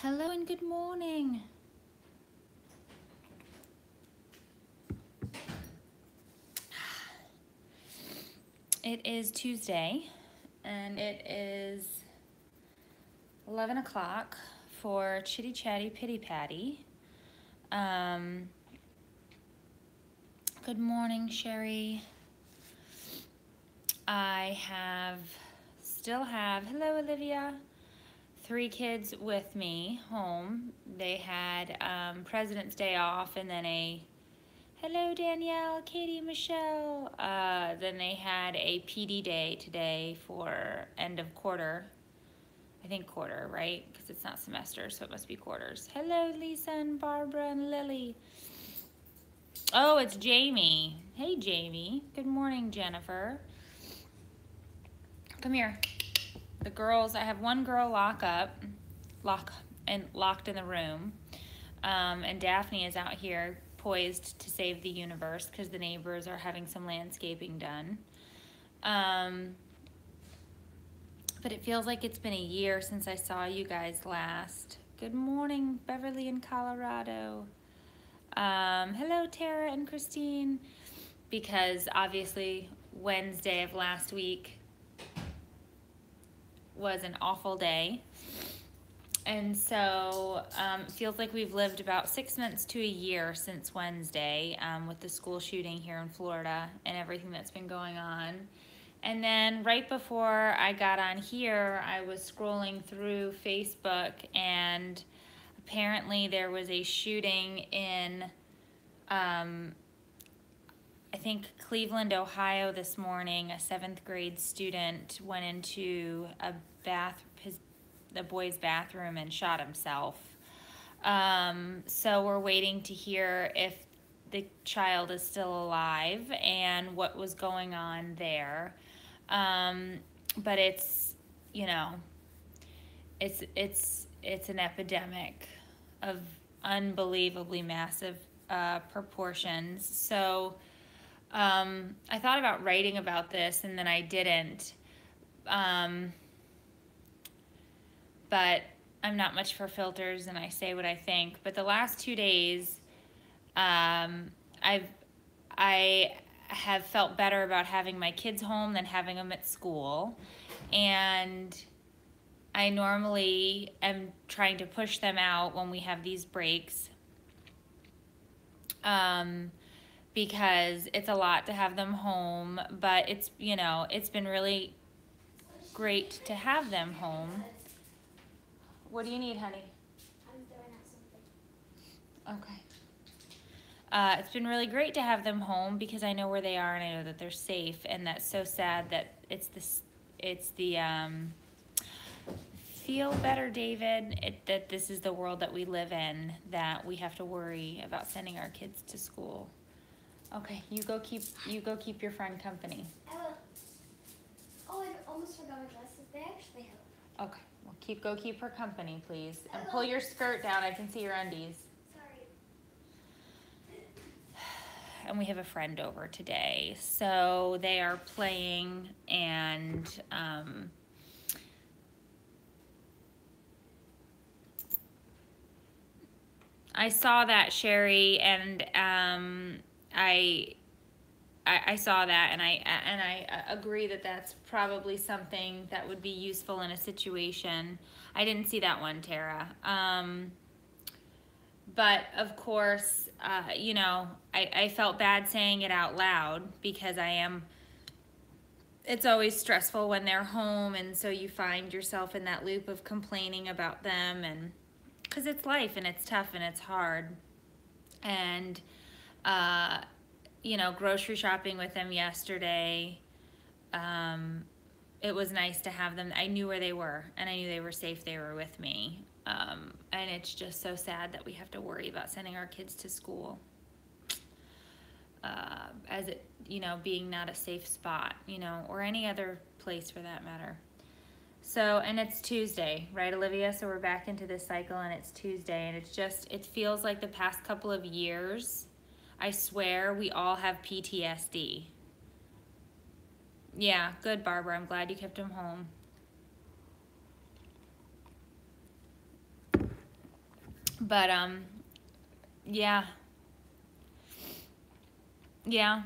Hello and good morning. It is Tuesday and it is 11 o'clock for Chitty Chatty Pitty Patty. Good morning, Sherry. I still have, hello Olivia, 3 kids with me home. They had President's Day off and then hello Danielle, Katie, Michelle. Then they had a PD day today for end of quarter. I think quarter, right? Because it's not semester, so it must be quarters. Hello Lisa and Barbara and Lily. Oh, it's Jamie. Hey Jamie. Good morning, Jennifer. Come here. The girls, I have one girl locked in the room. And Daphne is out here poised to save the universe because the neighbors are having some landscaping done. But it feels like it's been a year since I saw you guys last. Good morning, Beverly in Colorado. Hello, Tara and Christine. Because obviously Wednesday of last week was an awful day. And so it feels like we've lived about 6 months to a year since Wednesday with the school shooting here in Florida and everything that's been going on. And then right before I got on here, I was scrolling through Facebook and apparently there was a shooting in, I think Cleveland, Ohio this morning. A 7th grade student went into the boy's bathroom and shot himself. So we're waiting to hear if the child is still alive and what was going on there. But it's, you know, it's an epidemic of unbelievably massive proportions. So I thought about writing about this and then I didn't. But I'm not much for filters and I say what I think. But the last 2 days, I have felt better about having my kids home than having them at school. And I normally am trying to push them out when we have these breaks. Because it's a lot to have them home, but it's, you know, it's been really great to have them home. What do you need, honey? I'm throwing out something. Okay. It's been really great to have them home because I know where they are and I know that they're safe, and that's so sad that it's the feel better, David, that this is the world that we live in, that we have to worry about sending our kids to school. Okay, you go keep your friend company. I will. Oh, I almost forgot my glasses. They actually help. Okay, well go keep her company, please. And pull your skirt down, I can see your undies. Sorry. And we have a friend over today. So they are playing and I saw that, Sherry, and I saw that, and I agree that that's probably something that would be useful in a situation. I didn't see that one, Tara. But of course, you know, I felt bad saying it out loud because it's always stressful when they're home, and so you find yourself in that loop of complaining about them, and because it's life and it's tough and it's hard. And you know, grocery shopping with them yesterday, it was nice to have them. I knew where they were and I knew they were safe. They were with me. And it's just so sad that we have to worry about sending our kids to school as it, you know, being not a safe spot, you know, or any other place for that matter. So, and it's Tuesday, right, Olivia? So we're back into this cycle and it's Tuesday, and it feels like the past couple of years, I swear we all have PTSD. Yeah, good, Barbara. I'm glad you kept him home. But, yeah. Yeah.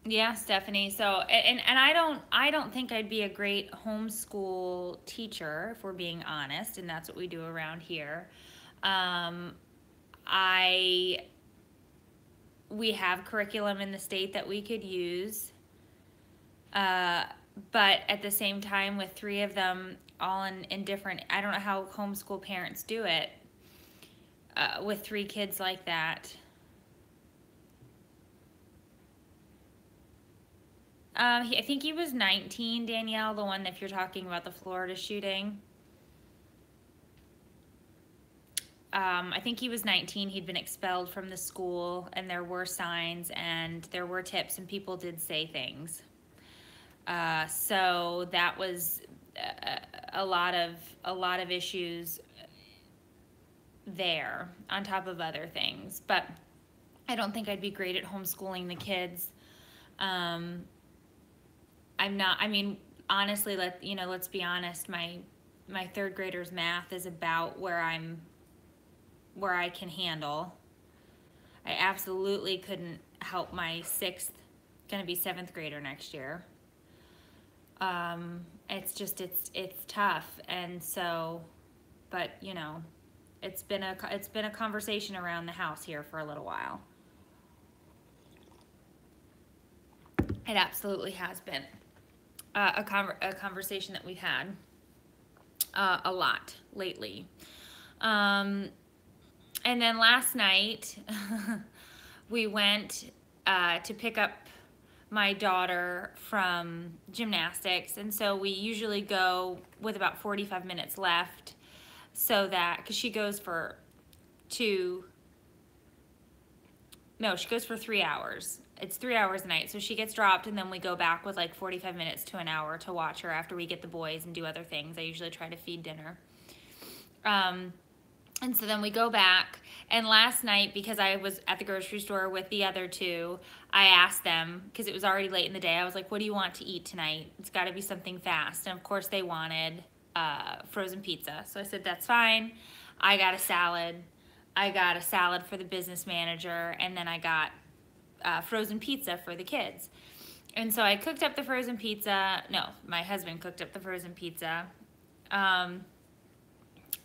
Yeah, Stephanie. So, and I don't think I'd be a great homeschool teacher, if we're being honest, and that's what we do around here. Um, I we have curriculum in the state that we could use, but at the same time, with three of them all in different, I don't know how homeschool parents do it with three kids like that. I think he was 19, Danielle, the one if you're talking about the Florida shooting. I think he was 19. He'd been expelled from the school, and there were signs, and there were tips, and people did say things. So that was a lot of issues there, on top of other things. But I don't think I'd be great at homeschooling the kids. I'm not. I mean, honestly, let's be honest. My third grader's math is about where I can handle. I absolutely couldn't help my going to be seventh grader next year. It's tough, and so, but it's been a conversation around the house here for a little while. It absolutely has been a conversation that we've had a lot lately. And then last night, we went to pick up my daughter from gymnastics. And so we usually go with about 45 minutes left, so that, because she goes for 3 hours. It's 3 hours a night. So she gets dropped, and then we go back with like 45 minutes to an hour to watch her after we get the boys and do other things. I usually try to feed dinner. And so then we go back, and last night, because I was at the grocery store with the other two, I asked them, because it was already late in the day, I was like, what do you want to eat tonight? It's got to be something fast. And of course they wanted frozen pizza. So I said, that's fine. I got a salad. I got a salad for the business manager, and then I got frozen pizza for the kids. And so I cooked up the frozen pizza. No, my husband cooked up the frozen pizza.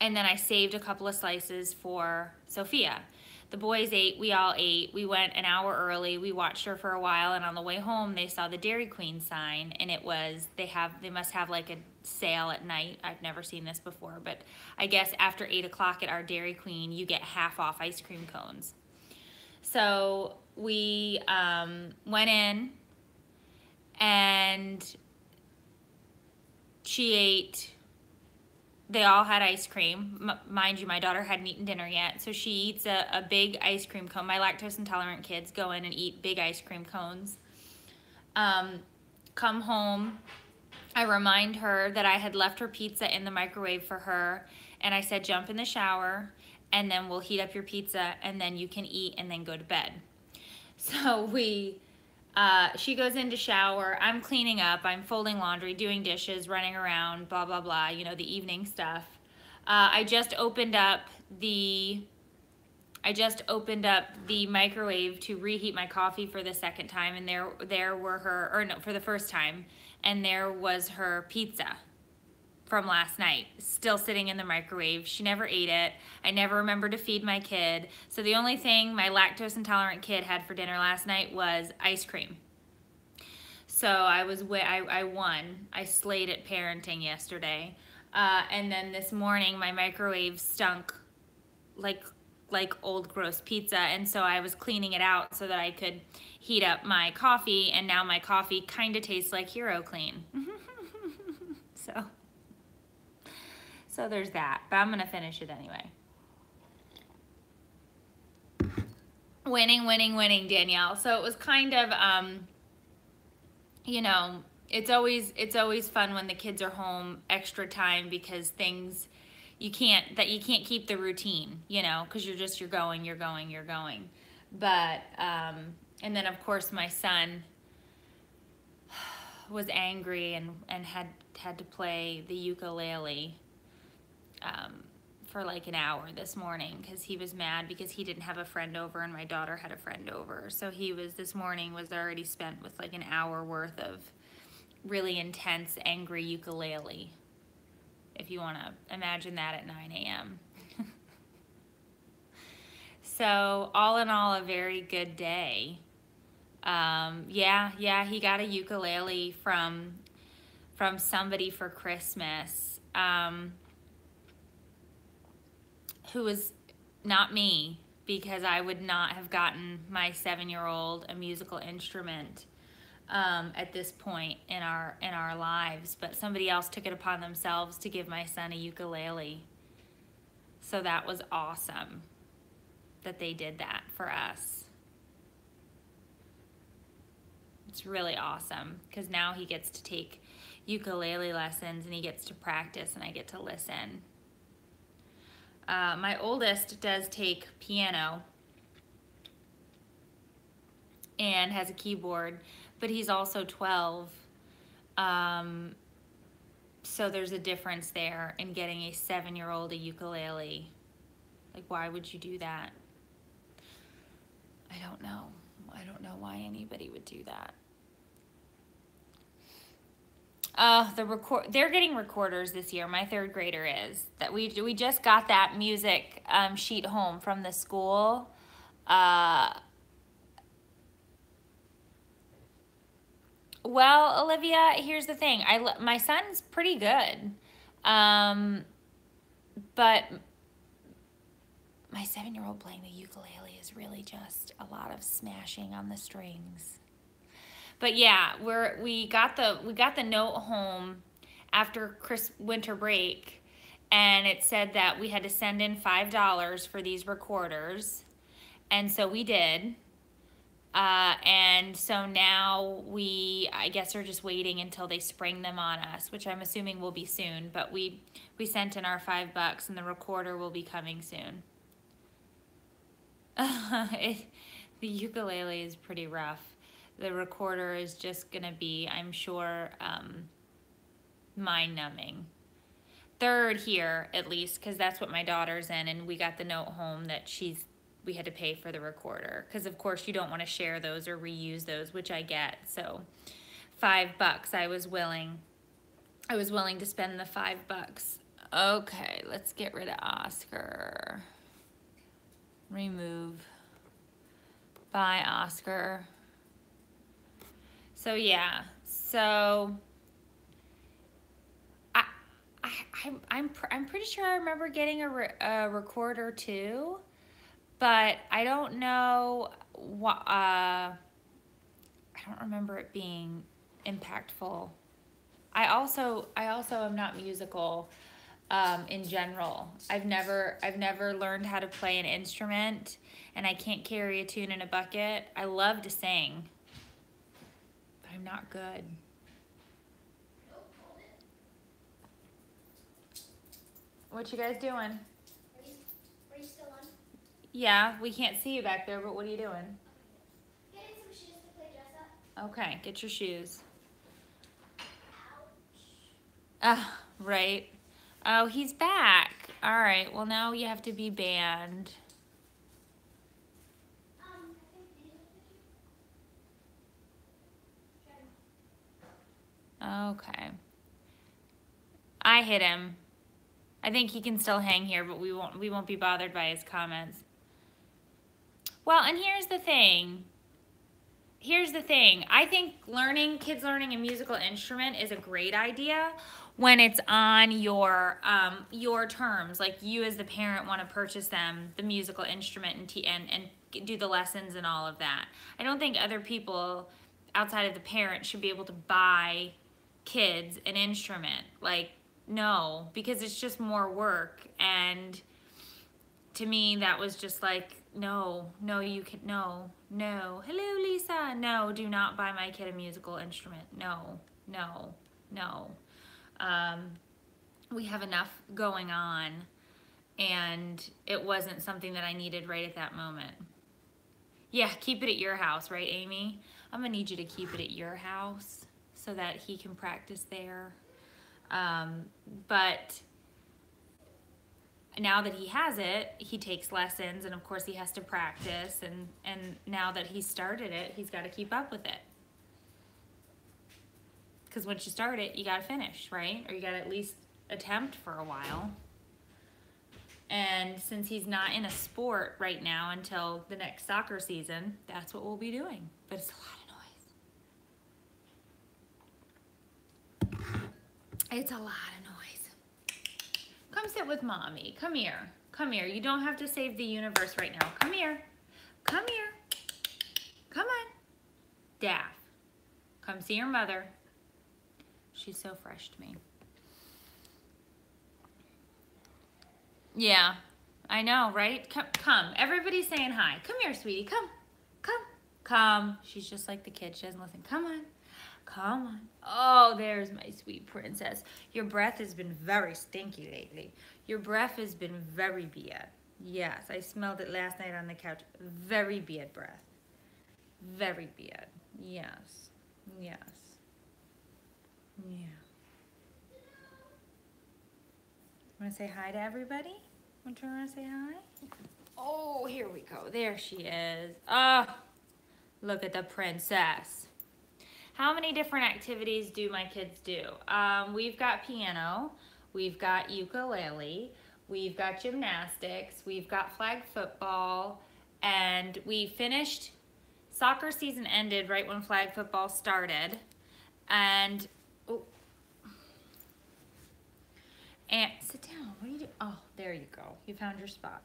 And then I saved a couple of slices for Sophia. The boys ate, we all ate. We went an hour early. We watched her for a while, and on the way home, they saw the Dairy Queen sign, and it was, they must have like a sale at night. I've never seen this before, but I guess after 8 o'clock at our Dairy Queen, you get half off ice cream cones. So we went in, and she ate. They all had ice cream. Mind you, my daughter hadn't eaten dinner yet, so she eats a big ice cream cone. My lactose intolerant kids go in and eat big ice cream cones. Come home, I remind her that I had left her pizza in the microwave for her, and I said, jump in the shower, and then we'll heat up your pizza, and then you can eat and then go to bed. So she goes in to shower, I'm cleaning up, I'm folding laundry, doing dishes, running around, blah, blah, blah, the evening stuff. I just opened up the microwave to reheat my coffee for the second time, and there were for the first time, and there was her pizza from last night, still sitting in the microwave. She never ate it. I never remembered to feed my kid. So the only thing my lactose intolerant kid had for dinner last night was ice cream. So I won. I slayed at parenting yesterday. And then this morning, my microwave stunk like old gross pizza. And so I was cleaning it out so that I could heat up my coffee. And now my coffee kind of tastes like Hero Clean. So there's that, but I'm gonna finish it anyway. Winning, winning, winning, Danielle. So it was kind of, it's always fun when the kids are home extra time, because you can't keep the routine, because you're going. But, and then of course my son was angry and had to play the ukulele. for like an hour this morning because he was mad because he didn't have a friend over and my daughter had a friend over. So this morning was already spent with like an hour worth of really intense, angry ukulele. If you want to imagine that at 9 a.m. So all in all, a very good day. Yeah, he got a ukulele from somebody for Christmas, who was not me, because I would not have gotten my 7-year-old a musical instrument at this point in our lives, but somebody else took it upon themselves to give my son a ukulele. So that was awesome that they did that for us. It's really awesome because now he gets to take ukulele lessons and he gets to practice and I get to listen. My oldest does take piano and has a keyboard, but he's also 12. So there's a difference there in getting a 7-year-old a ukulele. Like, why would you do that? I don't know. I don't know why anybody would do that. They're getting recorders this year. My 3rd grader is. That we just got that music sheet home from the school. Well, Olivia, here's the thing. My son's pretty good, but my 7-year-old playing the ukulele is really just a lot of smashing on the strings. But yeah, we got the note home after winter break, and it said that we had to send in $5 for these recorders, and so we did. And so now I guess are just waiting until they spring them on us, which I'm assuming will be soon. But we sent in our $5 and the recorder will be coming soon. The ukulele is pretty rough. The recorder is just gonna be, I'm sure, mind-numbing. 3rd here, at least, because that's what my daughter's in, and we got the note home that we had to pay for the recorder, because of course you don't want to share those or reuse those, which I get. So $5, I was willing to spend the $5. Okay, let's get rid of Oscar. Remove. Bye, Oscar. So yeah, so I'm pretty sure I remember getting a recorder too. But I don't know what, I don't remember it being impactful. I also am not musical in general. I've never learned how to play an instrument, and I can't carry a tune in a bucket. I love to sing, but I'm not good. What you guys doing? Are you still on? Yeah, we can't see you back there, but what are you doing? Getting some shoes to play dress up. Okay, get your shoes. Ouch. Right. Oh, he's back. All right, well now you have to be banned. Okay. I hit him. I think he can still hang here, but we won't be bothered by his comments. Well, and here's the thing. I think kids learning a musical instrument is a great idea when it's on your terms. Like, you as the parent want to purchase them the musical instrument and do the lessons and all of that. I don't think other people outside of the parent should be able to buy kids an instrument. Like, no, because it's just more work. And to me, that was just like, no, you can, no. Hello, Lisa. No, do not buy my kid a musical instrument. No. We have enough going on, and it wasn't something that I needed right at that moment. Yeah, keep it at your house, right, Amy? I'm gonna need you to keep it at your house so that he can practice there. But now that he has it, he takes lessons, and of course he has to practice, and now that he started it, he's got to keep up with it. Because once you start it, you got to finish, right? Or you got to at least attempt for a while. And since he's not in a sport right now until the next soccer season, that's what we'll be doing. But it's a lot of noise. It's a lot of noise. Come sit with mommy. Come here. Come here. You don't have to save the universe right now. Come here. Come here. Come on. Daff. Come see your mother. She's so fresh to me. Yeah, I know, right? Come. Everybody's saying hi. Come here, sweetie. Come. Come. Come. She's just like the kid. She doesn't listen. Come on. Come on. Oh, there's my sweet princess. Your breath has been very stinky lately. Your breath has been very bad. Yes, I smelled it last night on the couch. Very bad breath. Very bad. Yes. Yes. Yeah. Want to say hi to everybody? Want to say hi? Oh, here we go. There she is. Oh, look at the princess. How many different activities do my kids do? We've got piano, we've got ukulele, we've got gymnastics, we've got flag football, and we finished, soccer season ended right when flag football started, and sit down. What are you doing? Oh, there you go. You found your spot.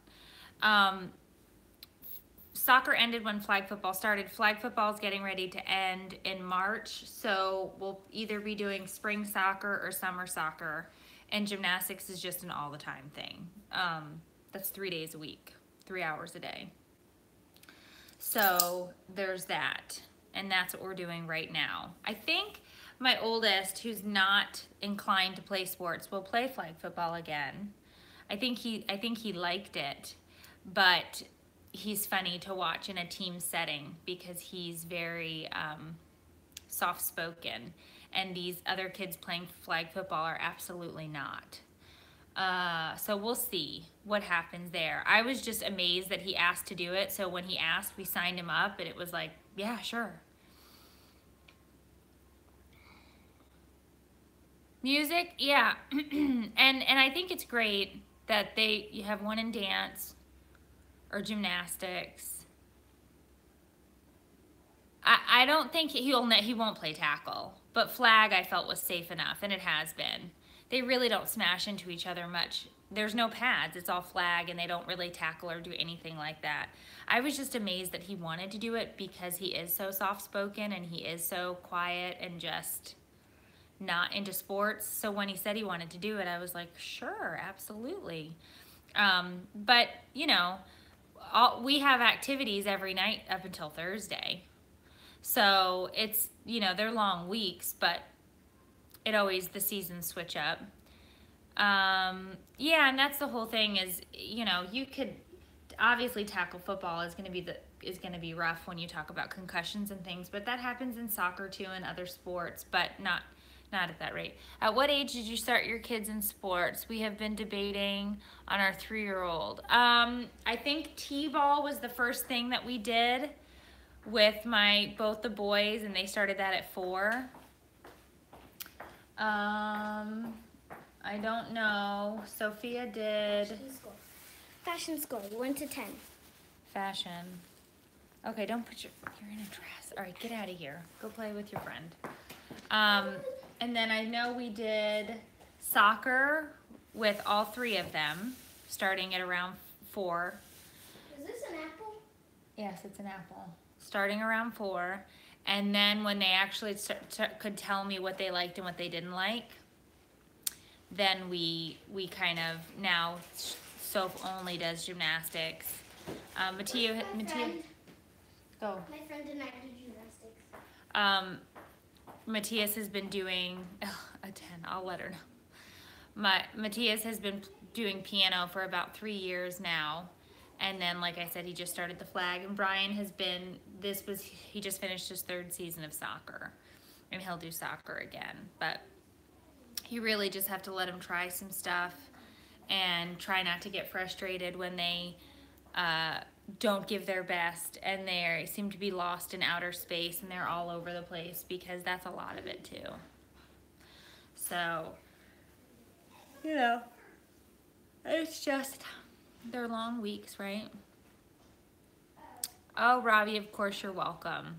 Soccer ended when flag football started. Flag football is getting ready to end in March, so we'll either be doing spring soccer or summer soccer, and gymnastics is just an all-the-time thing. That's 3 days a week, 3 hours a day. So there's that, and that's what we're doing right now. I think my oldest, who's not inclined to play sports, will play flag football again. I think he liked it, but he's funny to watch in a team setting because he's very soft-spoken, and these other kids playing flag football are absolutely not. So we'll see what happens there. I was just amazed that he asked to do it, so when he asked, we signed him up, and it was like, yeah, sure. Music, yeah, and I think it's great that you have one in dance or gymnastics. I don't think he won't play tackle, but flag I felt was safe enough, and it has been. They really don't smash into each other much. There's no pads, it's all flag, and they don't really tackle or do anything like that. I was just amazed that he wanted to do it because he is so soft-spoken and he is so quiet and just not into sports. So when he said he wanted to do it, I was like, sure, absolutely. But, you know, we have activities every night up until Thursday. So it's, you know, they're long weeks, but the seasons switch up. Yeah, and that's the whole thing is, you know, you could, obviously tackle football is going to be rough when you talk about concussions and things, but that happens in soccer too and other sports, but not at that rate. At what age did you start your kids in sports? We have been debating on our 3-year-old. I think T-ball was the first thing that we did with both the boys, and they started that at 4. I don't know. Sophia did. Fashion score, 1 to 10. Fashion. Okay, don't put you're in a dress. All right, get out of here. Go play with your friend. And then I know we did soccer with all 3 of them, starting at around 4. Is this an apple? Yes, it's an apple. Starting around 4. And then when they actually could tell me what they liked and what they didn't like, then we kind of, now Soph only does gymnastics. Mattia, go. My friend and I do gymnastics. Matthias has been doing, a 10, I'll let her know. Matthias has been doing piano for about 3 years now. And then, like I said, he just started the flag. And Brian has been, he just finished his 3rd season of soccer. And he'll do soccer again. But you really just have to let him try some stuff. and try not to get frustrated when they don't give their best and they seem to be lost in outer space and they're all over the place, because that's a lot of it too. So, you know, it's just, they're long weeks, right? Oh, Robbie, of course you're welcome.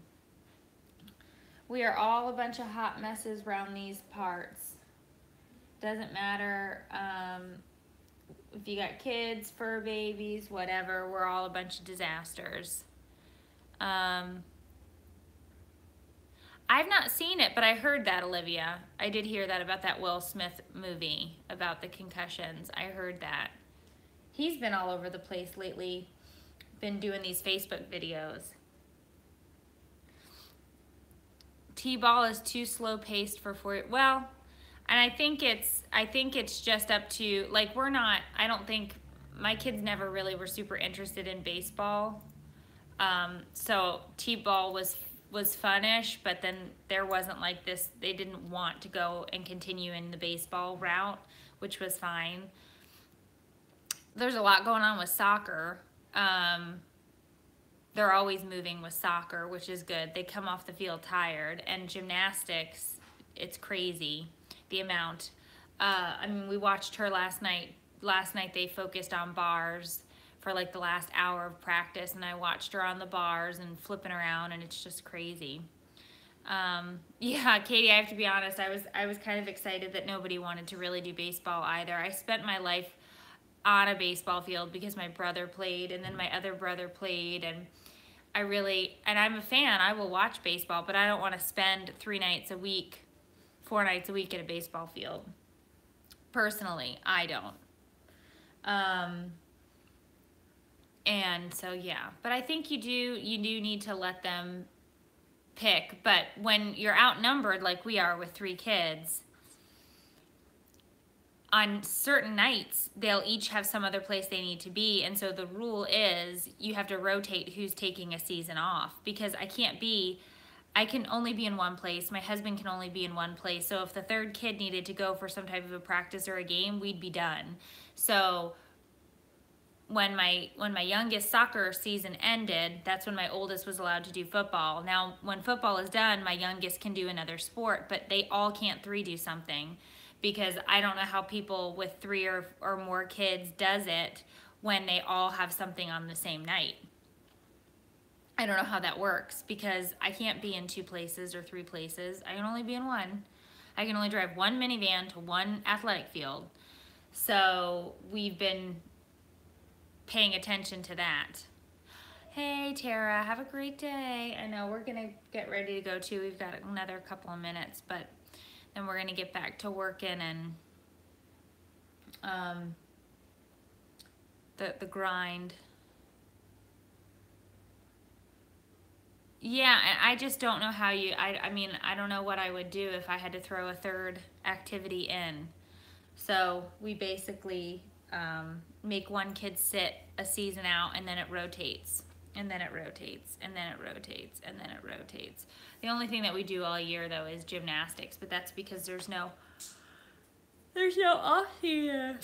We are all a bunch of hot messes around these parts. Doesn't matter if you got kids, fur babies, whatever, we're all a bunch of disasters. I've not seen it, but I heard that, Olivia. I did hear that about that Will Smith movie, about the concussions. I heard that. He's been all over the place lately, been doing these Facebook videos. T-ball is too slow paced for 4. Well, and I think it's just up to, like, we're not, I don't think, my kids never really were super interested in baseball. So T-ball was funnish, but then there wasn't like this, they didn't want to go and continue in the baseball route, which was fine. There's a lot going on with soccer. They're always moving with soccer, which is good. They come off the field tired. And gymnastics, it's crazy, the amount. I mean, we watched her last night. Last night they focused on bars for like the last hour of practice, and I watched her on the bars and flipping around, and it's just crazy. Yeah, Katie, I have to be honest, I was kind of excited that nobody wanted to really do baseball either. I spent my life on a baseball field because my brother played, and then my other brother played, and I'm a fan. I will watch baseball, but I don't want to spend 4 nights a week at a baseball field. Personally, I don't. And so, yeah, but I think you do need to let them pick. But when you're outnumbered like we are with 3 kids, on certain nights, they'll each have some other place they need to be. And so the rule is you have to rotate who's taking a season off, because I can only be in one place. My husband can only be in one place. So if the 3rd kid needed to go for some type of a practice or a game, we'd be done. So when my youngest soccer season ended, that's when my oldest was allowed to do football. Now, when football is done, my youngest can do another sport, but they all can't 3 do something, because I don't know how people with 3 or more kids does it when they all have something on the same night. I don't know how that works, because I can't be in 2 places or 3 places. I can only be in one. I can only drive 1 minivan to 1 athletic field. So we've been paying attention to that. Hey, Tara, have a great day. I know we're gonna get ready to go too. We've got another couple of minutes, but then we're gonna get back to working and the grind. Yeah, I just don't know how I mean, I don't know what I would do if I had to throw a 3rd activity in. So we basically make one kid sit a season out, and then it rotates, and then it rotates, and then it rotates, and then it rotates. The only thing that we do all year though is gymnastics, but that's because there's no off season.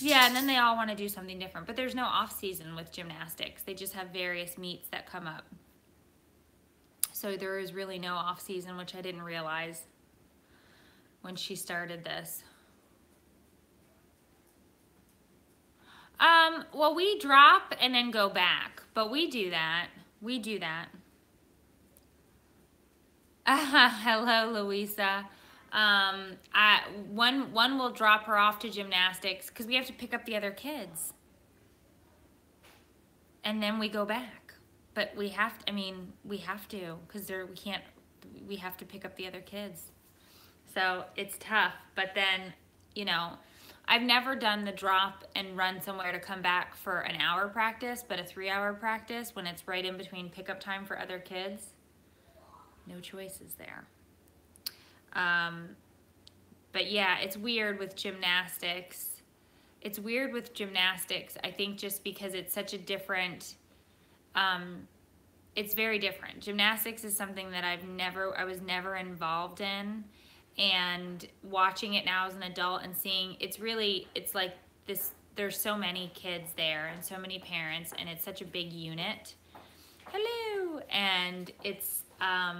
Yeah, and then they all want to do something different, but there's no off season with gymnastics. They just have various meets that come up. So there is really no off season, which I didn't realize when she started this. Well, we drop and then go back, but we do that. We do that. Hello, Louisa. One will drop her off to gymnastics because we have to pick up the other kids. And then we go back. But we have to, we have to, because we have to pick up the other kids. So it's tough, but then, you know, I've never done the drop and run somewhere to come back for an hour practice, but a 3-hour practice when it's right in between pickup time for other kids. No choices there. But yeah, it's weird with gymnastics. It's weird with gymnastics, I think, just because it's such a different, it's very different. Gymnastics is something that I was never involved in. And watching it now as an adult and seeing, it's like there's so many kids there and so many parents, and it's such a big unit. Hello. And it's, I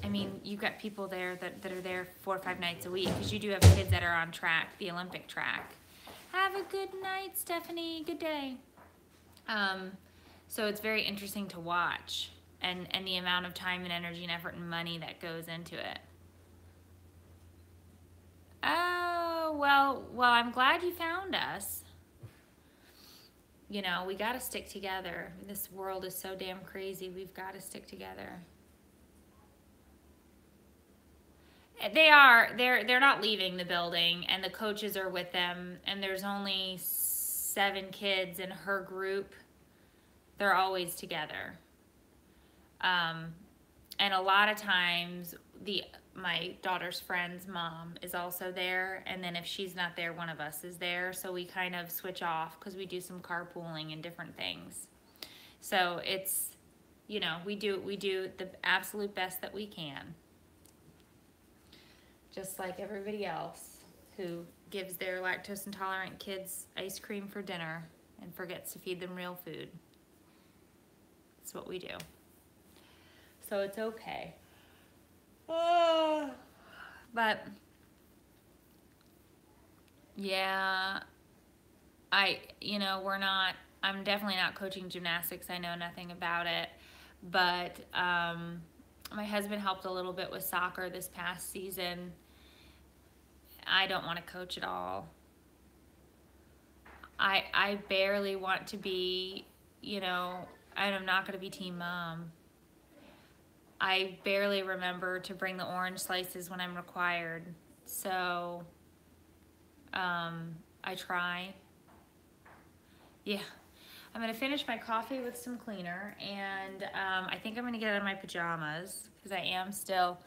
mean, you've got people there that are there 4 or 5 nights a week, because you do have kids that are on track, the Olympic track. Have a good night, Stephanie. Good day. So it's very interesting to watch, and the amount of time and energy and effort and money that goes into it. Oh, well, I'm glad you found us. You know, we got to stick together. This world is so damn crazy. We've got to stick together. They're not leaving the building, and the coaches are with them, and there's only 7 kids in her group. They're always together. And a lot of times my daughter's friend's mom is also there, and then if she's not there, one of us is there, so we kind of switch off because we do some carpooling and different things. So it's, you know, we do the absolute best that we can, just like everybody else who gives their lactose intolerant kids ice cream for dinner and forgets to feed them real food. That's what we do. So it's okay. Oh, but yeah, I'm definitely not coaching gymnastics. I know nothing about it, but my husband helped a little bit with soccer this past season. I don't want to coach at all. I barely want to be, you know, I'm not going to be team mom. I barely remember to bring the orange slices when I'm required. So, I try. Yeah. I'm going to finish my coffee with some cleaner, and I think I'm going to get out of my pajamas because I am still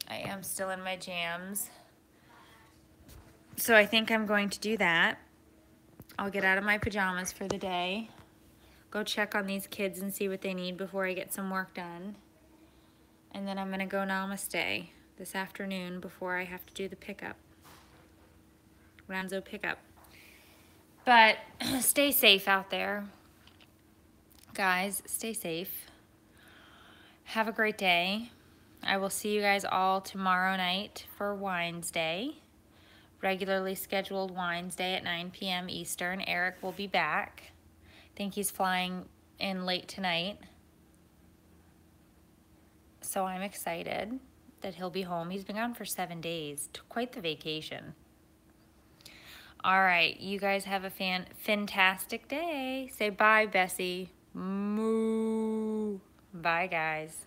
in my jams. So I think I'm going to do that. I'll get out of my pajamas for the day, go check on these kids and see what they need before I get some work done. And then I'm going to go namaste this afternoon before I have to do the pickup. Ramzo pickup. But stay safe out there. Guys, stay safe. Have a great day. I will see you guys all tomorrow night for Wines Day. Regularly scheduled Wines Day at 9 p.m. Eastern. Eric will be back. I think he's flying in late tonight. So I'm excited that he'll be home. He's been gone for 7 days. Quite the vacation. All right, you guys have a fantastic day. Say bye, Bessie. Moo. Bye, guys.